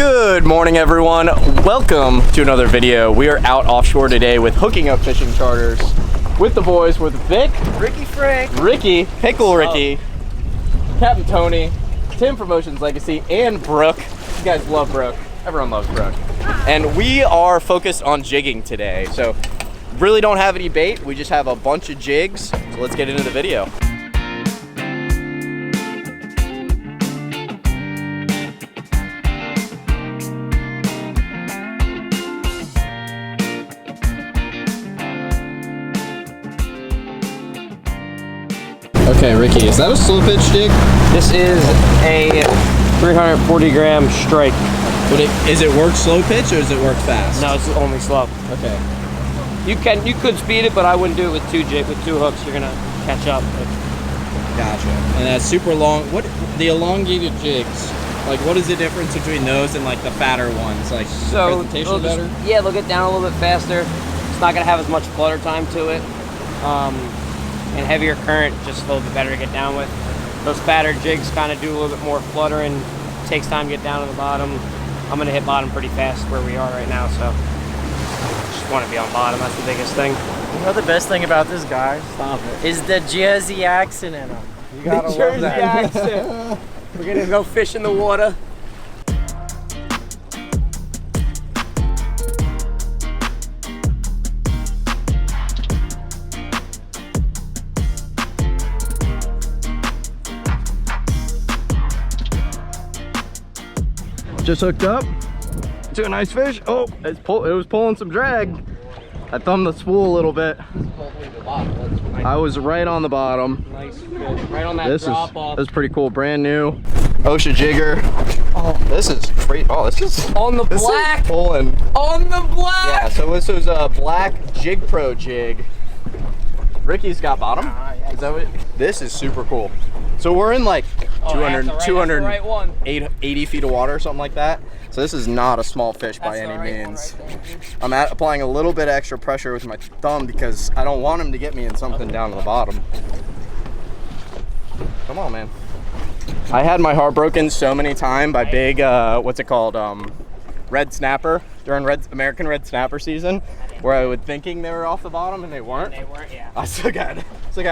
Good morning, everyone. Welcome to another video. We are out offshore today with hooking up fishing charters with the boys, with Vic, Ricky Frank, Ricky, Pickle Ricky, Captain Tony, Tim from Ocean's Legacy, and Brooke. You guys love Brooke. Everyone loves Brooke. And we are focused on jigging today. So really don't have any bait. We just have a bunch of jigs. So let's get into the video. Okay, Ricky, is that a slow pitch jig? This is a 340 gram strike. Is it work slow pitch or does it work fast? No, it's only slow. Okay. You could speed it, but I wouldn't do it with two hooks. You're gonna catch up. Gotcha. And that's super long. What the elongated jigs? Like, what is the difference between those and like the fatter ones? Like, presentation better? Yeah, they'll get down a little bit faster. It's not gonna have as much flutter time to it. And heavier current, just a little bit better to get down with. Those fatter jigs kind of do a little bit more fluttering. It takes time to get down to the bottom. I'm gonna hit bottom pretty fast where we are right now, so just want to be on bottom. That's the biggest thing. You know the best thing about this guy? Stop it. Is the Jersey accent in him. You gotta The love Jersey that. accent. We're gonna go fish in the water. Just hooked up to a nice fish. Oh, it was pulling some drag. I thumbed the spool a little bit. I was right on the bottom. Nice fish. Right on that drop off. This is pretty cool. Brand new Ocean jigger. Oh, this is great. Oh, this is On the black. pulling. On the black. Yeah, so this was a black Jig Pro jig. Ricky's got bottom. Is that what? This is super cool. So we're in like 280 feet of water, something like that. So this is not a small fish by any means. I'm applying a little bit of extra pressure with my thumb because I don't want him to get me in something down to the bottom. Come on, man. I had my heart broken so many times by big, what's it called? Red snapper during American red snapper season, where I was thinking they were off the bottom and they weren't. They weren't, yeah. I still got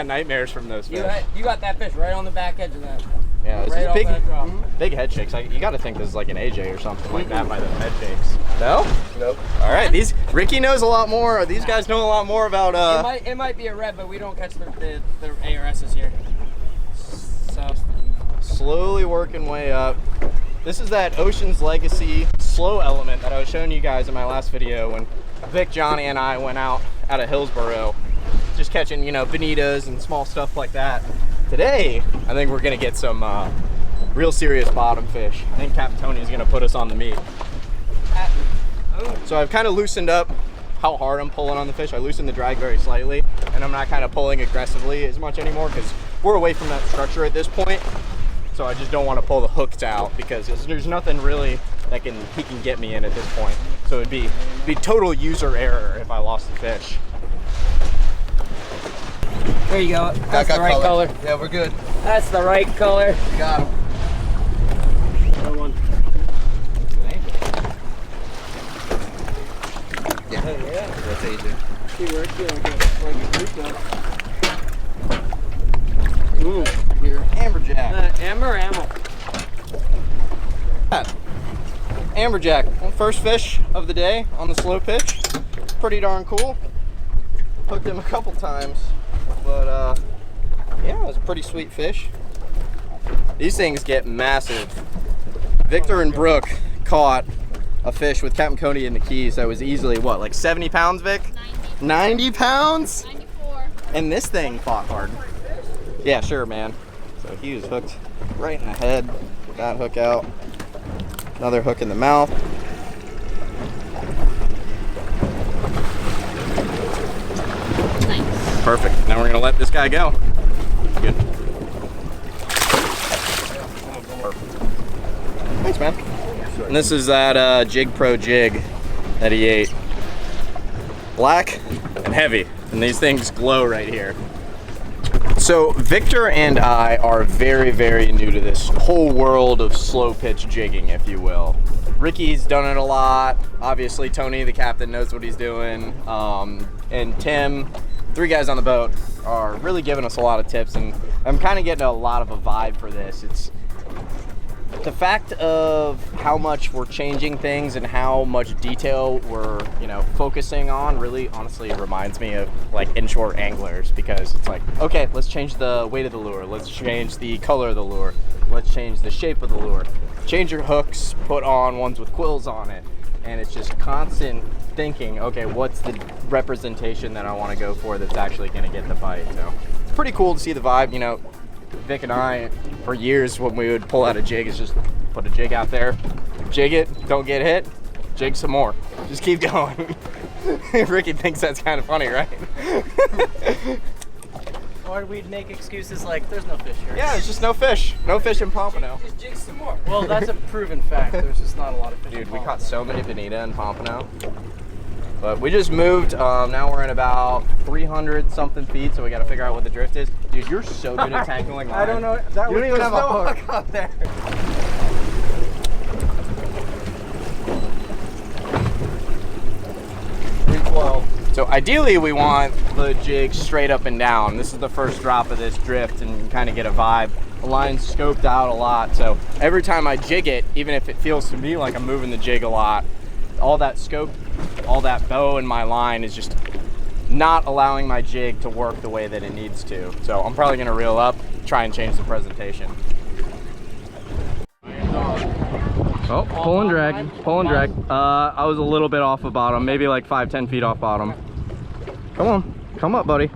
nightmares from those fish. You got that fish right on the back edge of that. Yeah, this Right is off that drop. big head shakes. You got to think this is like an AJ or something like that by the head shakes. No? Nope. All right, Ricky knows a lot more. These guys know a lot more about. It might be a red, but we don't catch the ARSs here. So Slowly working way up. This is that Ocean's Legacy slow element that I was showing you guys in my last video when Vic, Johnny, and I went out of Hillsboro, just catching, bonitas and small stuff like that. Today, I think we're gonna get some real serious bottom fish. I think Captain Tony's gonna put us on the meat. So I've kind of loosened up how hard I'm pulling on the fish. I loosened the drag very slightly, and I'm not kind of pulling aggressively as much anymore because we're away from that structure at this point. So I just don't want to pull the hooks out because there's nothing really that he can get me in at this point. So it'd be total user error if I lost the fish. there you go. That's the right color. Yeah, we're good. That's the right color. We got him. Another one. Yeah. Oh, yeah. That's AJ. See where it's going. Ooh, here. Amberjack. Ammo. Amberjack, first fish of the day on the slow pitch. Pretty darn cool. Hooked him a couple times, but yeah, it was a pretty sweet fish. These things get massive. Victor and Brooke caught a fish with Captain Coney in the Keys that was easily, what, like 70 pounds, Vic? 90 pounds? 94. And this thing fought hard. Yeah, sure, man. So he was hooked right in the head. That hook out. Another hook in the mouth. Nice. Perfect. Now we're gonna let this guy go. Good. Thanks, man. And this is that Jig Pro jig that he ate. Black and heavy. And these things glow right here. So Victor and I are very, very new to this whole world of slow pitch jigging, if you will. Ricky's done it a lot. Obviously, Tony, the captain, knows what he's doing. And Tim, 3 guys on the boat are really giving us a lot of tips, and I'm kind of getting a lot of a vibe for this. It's the fact of how much we're changing things and how much detail we're, you know, focusing on really honestly reminds me of like inshore anglers, because it's like, okay, let's change the weight of the lure, let's change the color of the lure, let's change the shape of the lure, change your hooks, put on ones with quills on it, and it's just constant thinking, okay, what's the representation that I want to go for that's actually going to get the bite. So it's pretty cool to see the vibe. You know, Vic and I, for years, when we would pull out a jig, is just put a jig out there, jig it, don't get hit, jig some more, just keep going. Ricky thinks that's kind of funny, right? Or we'd make excuses like, there's no fish here. Yeah, there's just no fish in Pompano. Just jig some more. Well, that's a proven fact. There's just not a lot of fish. Dude, we caught so many bonita in Pompano. But we just moved, now we're in about 300 something feet, so we gotta figure out what the drift is. Dude, you're so good at tackling line. I don't know. That You don't even have a hook up there. So ideally we want the jig straight up and down. This is the first drop of this drift, and you can kind of get a vibe. The line's scoped out a lot, so every time I jig it, even if it feels to me like I'm moving the jig a lot, all that scope, all that bow in my line is just not allowing my jig to work the way that it needs to. So I'm probably gonna reel up, try and change the presentation. Oh, pull and drag, pull and drag. I was a little bit off of bottom, maybe like 5-10 feet off bottom. Come on, come up, buddy.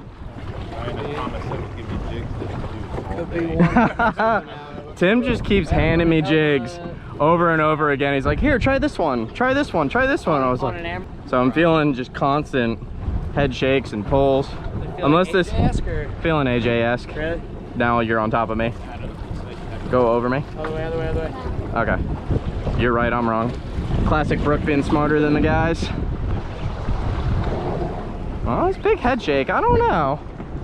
Tim just keeps handing me jigs over and over again. He's like, here, try this one, try this one, try this one. I was like, so I'm feeling just constant head shakes and pulls. Unless this, feeling AJ-esque. Really? Now you're on top of me. Go over me. Other way, other way, other way. Okay. You're right, I'm wrong. Classic Brooke being smarter than the guys. Oh, it's big head shake. I don't know.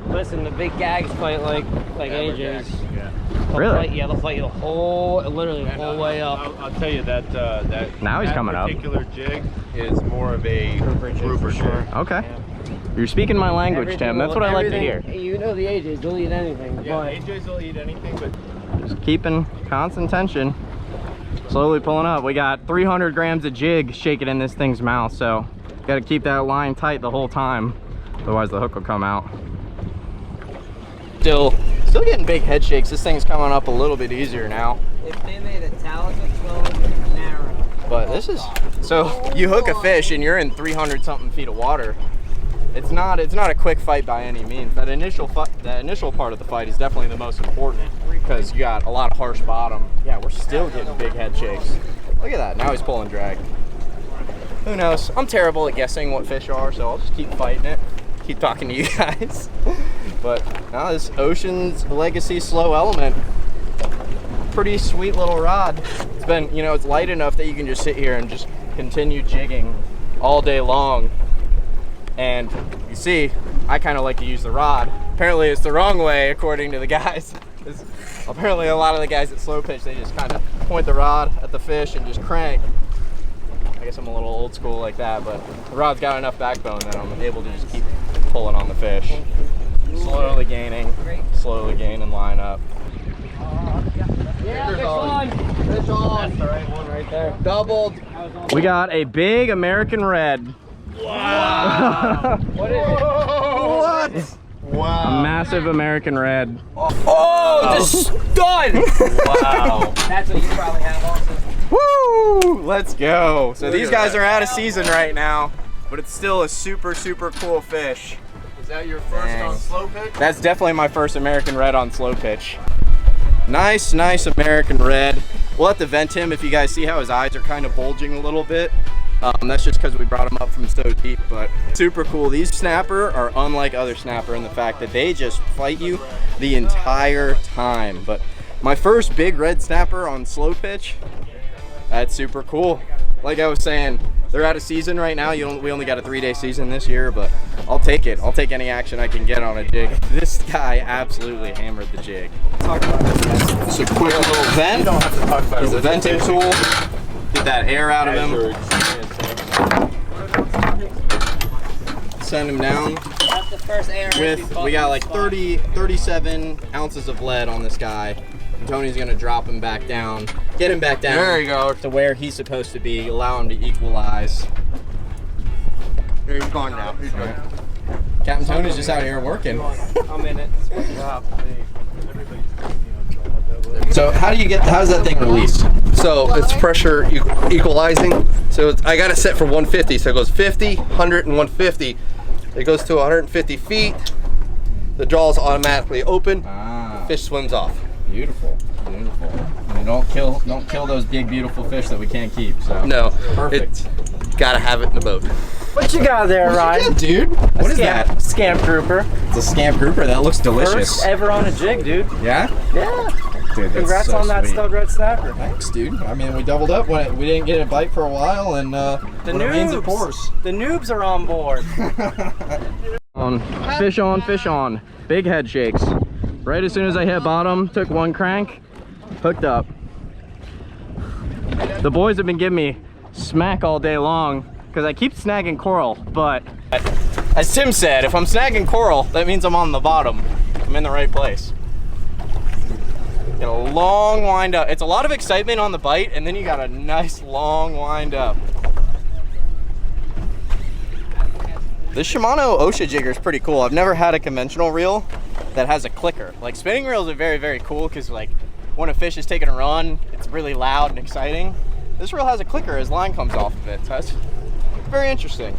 Listen, the big gags fight like AJ's. Yeah. They'll Really? Fight, yeah, they'll fight you the whole, literally the whole way up. I'll tell you that Now he's coming up. That particular jig is more of a grouper jig. Okay. You're speaking my language, Tim. That's what I like to hear. You know the AJ's, they'll eat anything. Yeah, but AJ's will eat anything, but Just keeping constant tension. Slowly pulling up. We got 300 grams of jig shaking in this thing's mouth, so got to keep that line tight the whole time. Otherwise the hook will come out. Still getting big head shakes. This thing's coming up a little bit easier now. if they made a Talica 12 narrow. But this is, so you hook a fish and you're in 300 something feet of water. It's not a quick fight by any means. That initial part of the fight is definitely the most important because you got a lot of harsh bottom. Yeah, we're still getting big head shakes. Look at that, now he's pulling drag. Who knows? I'm terrible at guessing what fish are, so I'll just keep fighting it. Keep talking to you guys. But now this Ocean's Legacy Slow Element, pretty sweet little rod. It's been, you know, it's light enough that you can just sit here and just continue jigging all day long. And you see, I kind of like to use the rod. Apparently it's the wrong way according to the guys. Apparently a lot of the guys at slow pitch, they just kind of point the rod at the fish and just crank. I guess I'm a little old school like that, but the rod's got enough backbone that I'm able to just keep pulling on the fish. Slowly gaining line up. Yeah, fish on. Fish on. That's the right one right there. Doubled. We got a big American red. Wow. What is it? What? wow. A massive American red. Oh, the stud! Wow. That's what you probably have also. Woo! Let's go. So these guys are out of season right now, but it's still a super, super cool fish. Is that your first on slow pitch? That's definitely my first American red on slow pitch. Nice, nice American red. We'll have to vent him if you guys see how his eyes are kind of bulging a little bit. That's just because we brought him up from so deep, but super cool. These snapper are unlike other snapper in the fact that they just fight you the entire time. But my first big red snapper on slow pitch, that's super cool. Like I was saying, they're out of season right now. We only got a 3-day season this year, but I'll take it. I'll take any action I can get on a jig. This guy absolutely hammered the jig. Talk about this. Just a quick little vent. You don't have to talk about It's it. a venting tool. Get that air out of him. Send him down. That's the first air. We got like 37 ounces of lead on this guy. And Tony's gonna drop him back down. Get him back down. There you go. To where he's supposed to be. Allow him to equalize. He's gone now. He's good. Captain Tony's just out here working. I'm in it. It's my job. So how's that thing released? So it's pressure equalizing. So I got it set for 150. So it goes 50, 100, and 150. It goes to 150 feet. The jaws automatically open. Fish swims off. Beautiful, beautiful. And don't kill those big beautiful fish that we can't keep. So No, perfect. Gotta have it in the boat. What you got there, Ryan? Dude, what is that? Scamp grouper. It's a scamp grouper. That looks delicious. First ever on a jig, dude. Yeah? Yeah. Dude, that's Congrats so on that sweet. stud red snapper. Thanks, dude. I mean, we doubled up when we didn't get a bite for a while, and when it rains, it pours. The noobs are on board. Fish on. Big head shakes. Right as soon as I hit bottom, took one crank, hooked up. The boys have been giving me smack all day long because I keep snagging coral, but as Tim said, if I'm snagging coral, that means I'm on the bottom. I'm in the right place. Get a long wind up. It's a lot of excitement on the bite, and then you got a nice long wind up. This Shimano Osha jigger is pretty cool. I've never had a conventional reel that has a clicker. Like, spinning reels are very, very cool because like when a fish is taking a run, it's really loud and exciting. This reel has a clicker as line comes off of it. So that's very interesting.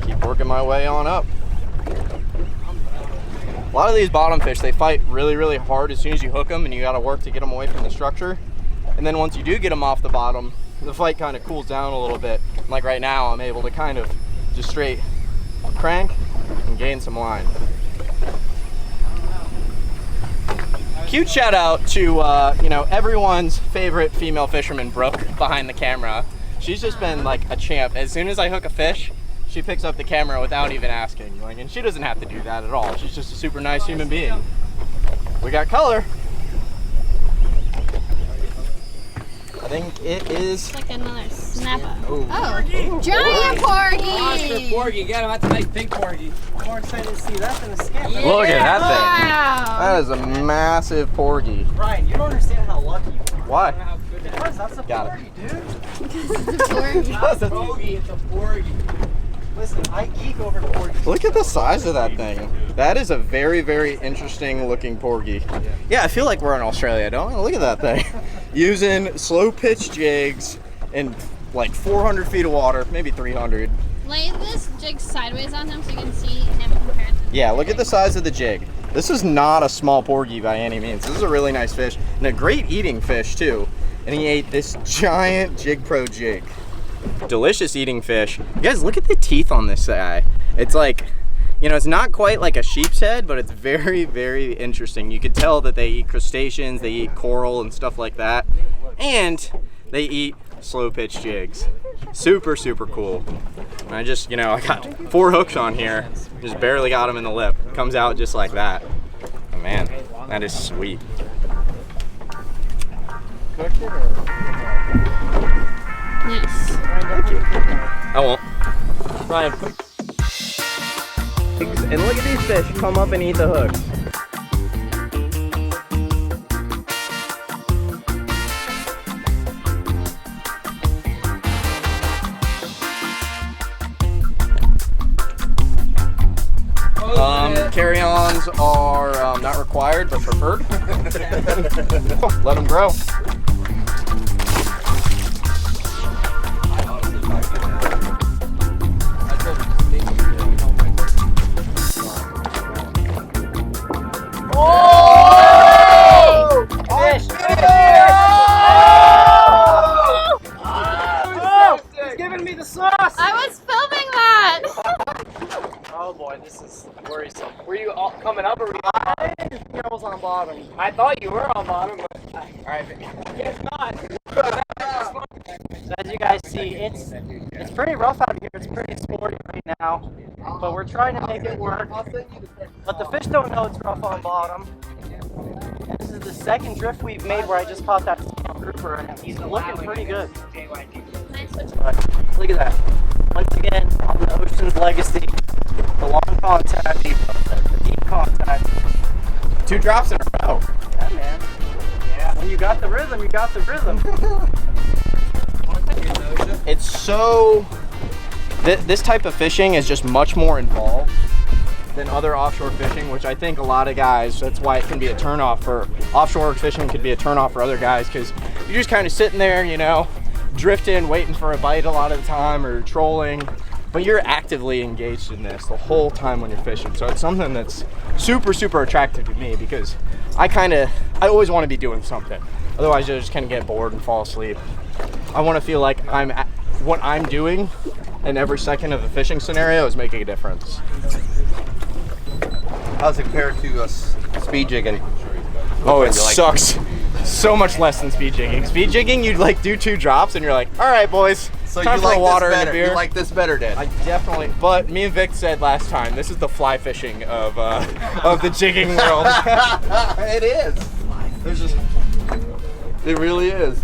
Keep working my way on up. A lot of these bottom fish, they fight really, really hard as soon as you hook them, and you gotta work to get them away from the structure. And then once you do get them off the bottom, the fight kind of cools down a little bit. Like right now, I'm able to kind of just straight crank and gain some line. Huge shout out to everyone's favorite female fisherman, Brooke, behind the camera. She's just been like a champ. As soon as I hook a fish, she picks up the camera without even asking. Like, and she doesn't have to do that at all. She's just a super nice human being. We got color. I think it is. It's like another snapper. Oh, Giant porgy! Monster porgy. Get him. That's a nice big porgy. More excited to see that than a scamp. Look at that thing. Wow! That is a massive porgy. Ryan, you don't understand how lucky you are. Why? Because that's a Got it. porgy, dude. It's a porgy. That's a porgy. It's a porgy. Listen, I geek over porgies. Look at the size of that thing. That is a very, very interesting looking porgy. Yeah, I feel like we're in Australia, don't I? Look at that thing. Using slow pitch jigs in like 400 feet of water, maybe 300. Lay this jig sideways on him so you can see him compared to the Yeah, look at the size of the jig. This is not a small porgy by any means. This is a really nice fish and a great eating fish too. And he ate this giant Jig Pro jig. Delicious eating fish. You guys, look at the teeth on this guy. It's like, it's not quite like a sheep's head, but it's very, very interesting. You could tell that they eat crustaceans, they eat coral and stuff like that. And they eat slow pitch jigs. Super, super cool. And I just, I got 4 hooks on here. Just barely got him in the lip. Comes out just like that. Oh, man, that is sweet. Nice. I won't. Ryan, and look at these fish come up and eat the hooks. Carry-ons are not required, but preferred. Let them grow. I was filming that! Oh boy, this is worrisome. Were you all coming up or were you I was on bottom. I thought you were on bottom, but alright. Guess not. So as you guys see, it's pretty rough out here. It's pretty sporty right now, but we're trying to make it work. But the fish don't know it's rough on bottom. This is the second drift we've made where I just caught that scam grouper, and he's looking pretty good. Nice switch. But look at that. Once again, on the Ocean's Legacy, the long contact, the deep contact. 2 drops in a row. Yeah, man. Yeah. When you got the rhythm, you got the rhythm. It's so... This type of fishing is just much more involved than other offshore fishing, which I think a lot of guys, that's why it can be a turnoff for offshore fishing, could be a turnoff for other guys, because you're just kind of sitting there, you know, drifting, waiting for a bite a lot of the time, or trolling, but you're actively engaged in this the whole time when you're fishing. So it's something that's super, super attractive to me, because I always want to be doing something. Otherwise you'll just kind of get bored and fall asleep. I want to feel like what I'm doing in every second of the fishing scenario is making a difference. How's it compared to speed jigging? Oh, it sucks so much less than speed jigging. Speed jigging, you'd like do 2 drops and you're like, all right, boys, So time you for like a water this and better? a beer. You like this better, Dad? I definitely, but me and Vic said last time, this is the fly fishing of the jigging world. It is. There's just, it really is.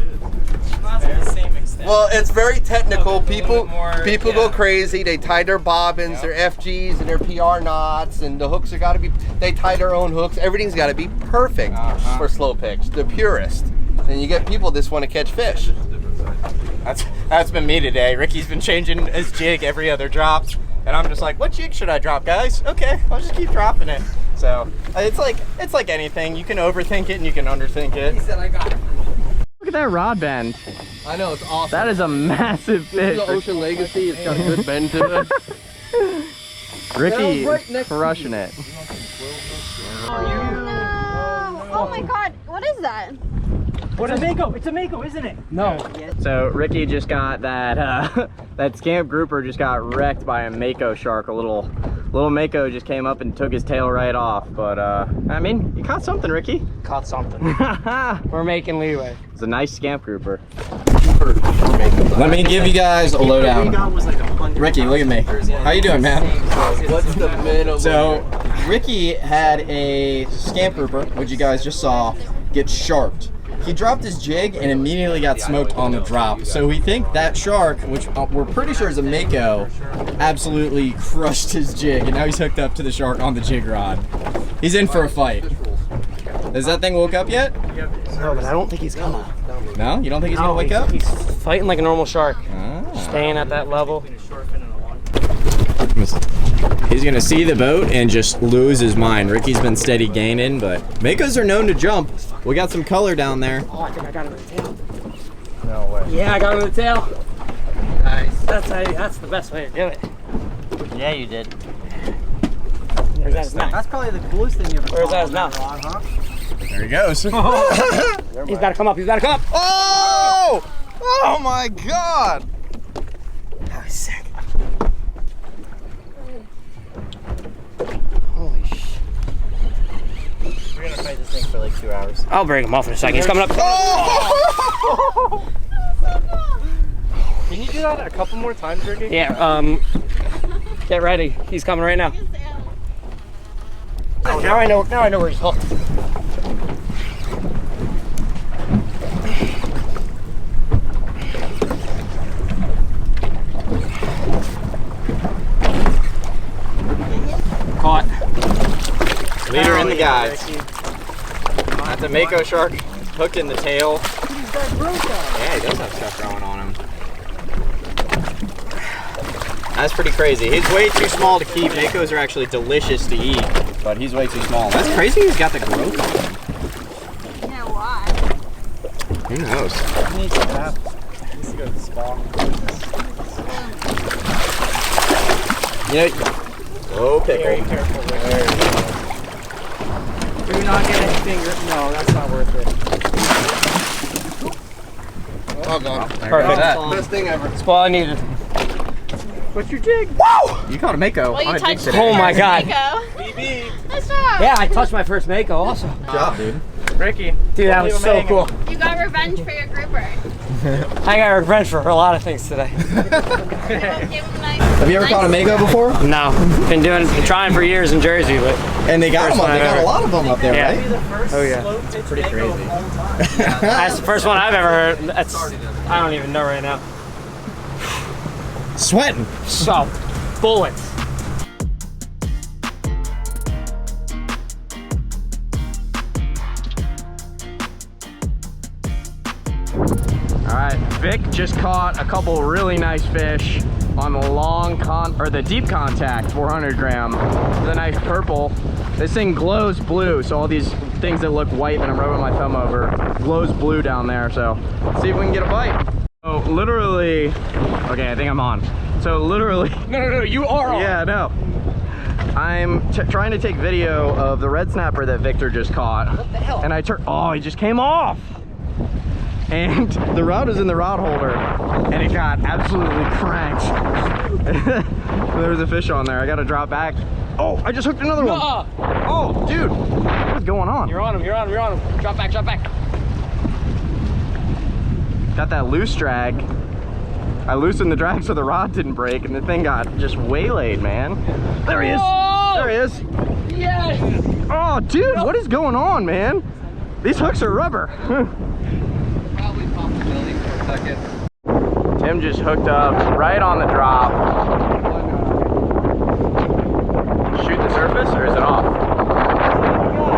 Not to the same extent. Well, it's very technical. People more, go crazy. They tie their bobbins, their FGs, and their PR knots, and the hooks are got to be. They tie their own hooks. Everything's got to be perfect for slow pitch, the purest. And you get people that just want to catch fish. That's been me today. Ricky's been changing his jig every other drop, and I'm just like, what jig should I drop, guys? Okay, I'll just keep dropping it. So it's like anything. You can overthink it and you can underthink it. He said I got it. Look at that rod bend. I know, it's awesome. That is a massive fish. The Ocean Legacy. It's got a good bend to it. Ricky right is next to crushing it. Oh my god, what is that? What a mako! It's a mako, isn't it? No. So Ricky just got that that scamp grouper just got wrecked by a mako shark. A little mako just came up and took his tail right off. But I mean, you caught something, Ricky. Caught something. We're making leeway. It's a nice scamp grouper. Let me give you guys a lowdown. Ricky, look at me. How you doing, man? What's the minimum? So, Ricky had a scamp grouper, which you guys just saw, get sharked. He dropped his jig and immediately got smoked on the drop. So we think that shark, which we're pretty sure is a mako, absolutely crushed his jig, and now he's hooked up to the shark on the jig rod. He's in for a fight. Has that thing woke up yet? No, but I don't think he's gonna. No? You don't think he's gonna wake up? He's fighting like a normal shark. Ah. Staying at that level. He's gonna see the boat and just lose his mind. Ricky's been steady gaining, but makos are known to jump. We got some color down there. Oh, I think I got him in the tail. No way. Yeah, I got him in the tail. Nice. That's the best way to do it. Yeah, you did. Where's that his mouth? That's probably the coolest thing you ever Where's caught that on his mouth? rod, huh? There he goes. He's gotta come up, he's gotta come up! Oh! Oh my god! That was sick. Holy shit. We're gonna fight this thing for like 2 hours. I'll bring him off in a second. He's coming up. Oh! Can you do that a couple more times, Ricky? Yeah, get ready. He's coming right now. Oh, now I know where he's hooked. Caught. Leader in the guides. That's a mako shark hooked in the tail. Yeah, he does have stuff growing on him. That's pretty crazy. He's way too small to keep. Makos are actually delicious to eat, but he's way too small. That's crazy he's got the growth on him. Yeah, why? Who knows? He needs to bath. He needs to go to the spa. You know, oh, Very pickle. careful, Ricky. Do not get anything. No, that's not worth it. Oh god. Perfect. Best thing ever. That's all I needed. What's your jig? Whoa! You caught a mako Well, you on a jig touched today. Oh my god. BB. Nice job. Yeah, I touched my first mako also. Good job, dude. Ricky. Dude, that was leave him so hanging. cool. You got revenge for your grouper. I got revenge for a lot of things today. Have you ever caught a mako before? No, been trying for years in Jersey, but And they got them. They got a lot of them up there, Yeah. right? oh yeah, It's pretty crazy. that's the first one I've ever heard. That's I don't even know right now. Sweating. So, bullets. Alright, Vic just caught a couple really nice fish on the the deep contact 400 gram. The nice purple. This thing glows blue, so all these things that look white that I'm rubbing my thumb over glows blue down there. So let's see if we can get a bite. So literally, okay, I think I'm on. So literally, No, you are on. yeah, no. I'm trying to take video of the red snapper that Victor just caught. What the hell? And oh, he just came off. And the rod was in the rod holder and it got absolutely cranked. There was a fish on there. I gotta drop back. Oh, I just hooked another one. Oh, dude, what is going on? You're on him, you're on him. Drop back. Got that loose drag. I loosened the drag so the rod didn't break and the thing got just waylaid, man. There he is. Oh! There he is. Yes! Oh, dude, what is going on, man? These hooks are rubber. Probably possibility for a second. Tim just hooked up right on the drop. Shoot the surface or is it off?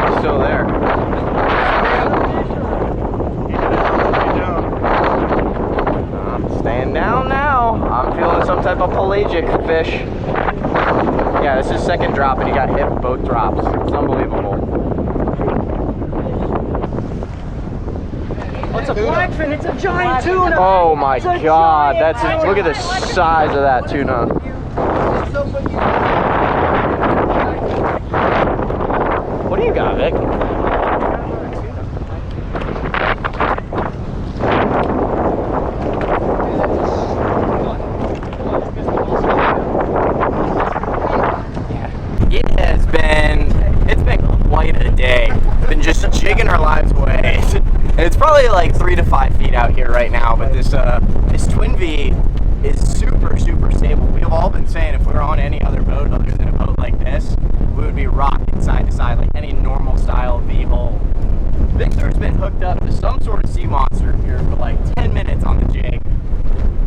It's still there. Staying down now. I'm feeling some type of pelagic fish. Yeah, this is second drop and he got hit with both drops. It's unbelievable. It's a blackfin, it's a giant tuna. Oh my god, look at the size of that tuna. What do you got, Vic? It's been quite a day. Been just jigging our lives away. And it's probably like 3 to 5 feet out here right now, but this Twin V is super stable. We have all been saying if we were on any other boat other than a boat like this, we would be rocking side to side like any normal style V-hull. Victor's been hooked up to some sort of sea monster here for like 10 minutes on the jig.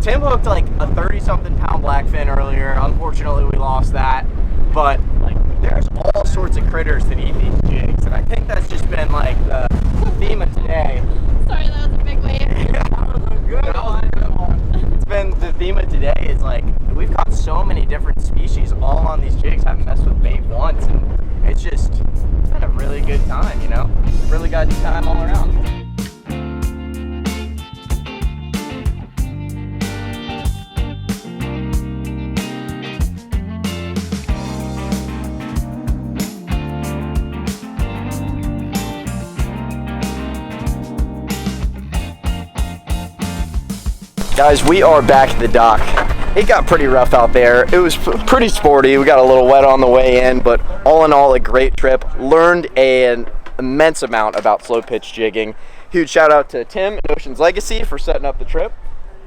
Tim hooked like a 30-something pound blackfin earlier. Unfortunately, we lost that. But like, there's all sorts of critters that eat these jigs, and I think that's just been like the theme of today. Sorry, that was a big wave. Good one. It's been the theme of today is like we've caught so many different species all on these jigs. Haven't messed with bait once, and it's been a really good time, you know. Really good time all around. Guys, we are back at the dock. It got pretty rough out there. It was pretty sporty. We got a little wet on the way in, but all in all, a great trip. Learned an immense amount about slow pitch jigging. Huge shout out to Tim and Ocean's Legacy for setting up the trip.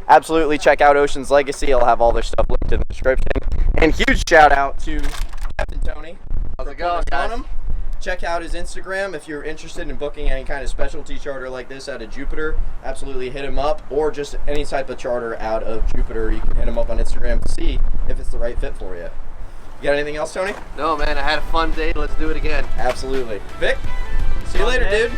Absolutely check out Ocean's Legacy. I'll have all their stuff linked in the description. And huge shout out to Captain Tony. How's it going, guys? Check out his Instagram if you're interested in booking any kind of specialty charter like this out of Jupiter. Absolutely hit him up, or just any type of charter out of Jupiter. You can hit him up on Instagram to see if it's the right fit for you. You got anything else, Tony? No, man, I had a fun day. Let's do it again. Absolutely. Vic, see you later, dude.